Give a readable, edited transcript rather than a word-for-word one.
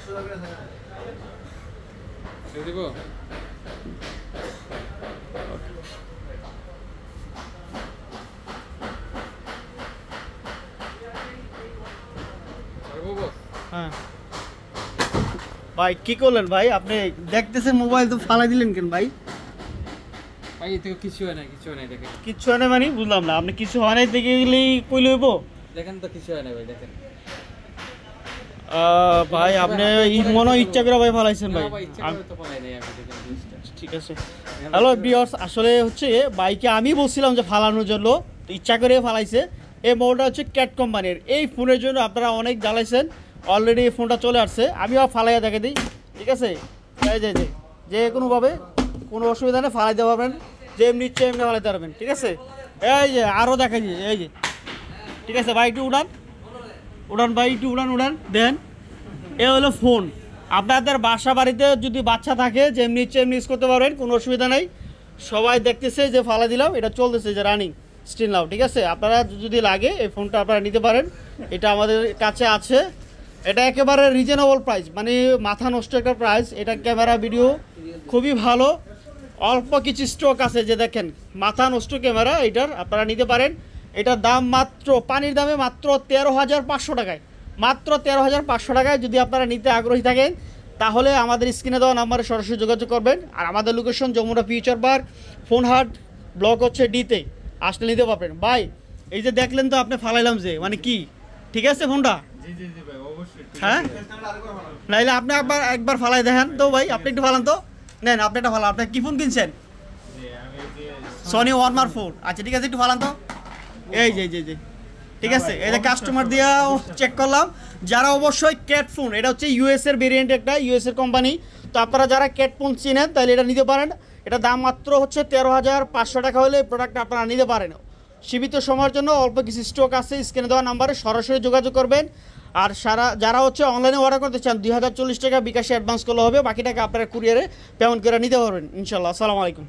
হ্যাঁ ভাই কি করলেন ভাই? আপনি দেখতেছেন মোবাইল তো ফালাই দিলেন কেন ভাই? ভাই এতে কিছু হয় না, কিছু হয় না, দেখেন কিচ্ছু হয় না মানে বুঝলাম না। আপনি কিছু হয় নাই দেখে গেলেই কইলে হইব? দেখেন তো কিছু হয় না ভাই, দেখেন ভাই আপনি মনে হয় ইচ্ছা করে ভাই ফালাইছেন ভাই। ঠিক আছে। হ্যালো ভিউয়ার্স, আসলে হচ্ছে বাইকে আমি বলছিলাম যে ফালানোর জন্য, তো ইচ্ছা করে ফালাইছে। এই মোবাইলটা হচ্ছে ক্যাট কোম্পানির। এই ফোনের জন্য আপনারা অনেক জ্বালাইছেন, অলরেডি এই ফোনটা চলে আসছে। আমিও ফালাইয়া দেখে দিই, ঠিক আছে? যে কোনোভাবে কোনো অসুবিধা নেই, ফালাই দিতে পারবেন, যে এমনি ইচ্ছে এমনি ফালাইতে পারবেন, ঠিক আছে? এই যে আরও দেখা যায়, এই যে ঠিক আছে ভাই, একটু উড়ান ভাই, একটু উড়ান দেন। এ হলো ফোন। আপনাদের বাসা বাড়িতে যদি বাচ্চা থাকে, যে এমনি ইচ্ছে এমনি ইউজ করতে পারবেন, কোনো অসুবিধা নেই। সবাই দেখতেছে যে ফালা দিলাম, এটা চলতেছে যে রানিং স্টিল নাও, ঠিক আছে? আপনারা যদি লাগে এই ফোনটা আপনারা নিতে পারেন, এটা আমাদের কাছে আছে। এটা একেবারে রিজনেবল প্রাইস, মানে মাথা নষ্ট একটা প্রাইস। এটা ক্যামেরা ভিডিও খুবই ভালো, অল্প কিছু স্টক আছে, যে দেখেন মাথা নষ্ট ক্যামেরা এটার, আপনারা নিতে পারেন। এটার দাম মাত্র পানির দামে মাত্র 13,500 টাকায়, মাত্র 13,500 টাকায়। যদি আপনারা নিতে আগ্রহী থাকেন তাহলে আমাদের স্ক্রিনে দেওয়া নাম্বারে সরাসরি যোগাযোগ করবেন। আর আমাদের location Jamuna future park, Phonehut block হচ্ছে ডিতে, আসলে নিতে পারবেন। ভাই এই যে দেখলেন তো আপনি ফালাইলাম যে, মানে কি ঠিক আছে ফোনটা? হ্যাঁ, নাইলে আপনি একবার ফালাই দেখেন তো ভাই, আপনি একটু ফালান তো, নেন আপনি একটা ফালান। আপনি কি ফোন কিনছেন? Sony warmer 4। আচ্ছা ঠিক আছে, একটু ফালান তো। এই যে ঠিক আছে, এই যে কাস্টমার দিয়েও চেক করলাম। যারা অবশ্যই ক্যাট ফোন, এটা হচ্ছে ইউএস এর ভেরিয়েন্ট, একটা ইউএস এর কোম্পানি। তো আপনারা যারা ক্যাট ফোন চিনেন তাহলে এটা নিতে পারেন। এটা দাম মাত্র হচ্ছে 13,500 টাকা হলে এই প্রোডাক্টটা আপনারা নিতে পারেন। সীমিত সময়ের জন্য অল্প কিছু স্টক আছে, স্ক্রিনে দেওয়া নাম্বারে সরাসরি যোগাযোগ করবেন। আর যারা হচ্ছে অনলাইনে অর্ডার করতে চান 2040 টাকা বিকাশে অ্যাডভান্স করলে হবে, বাকি টাকা আপনারা কুরিয়ারে পেমেন্ট করে নিতে পারবেন ইনশাল্লাহ। আসসালামু আলাইকুম।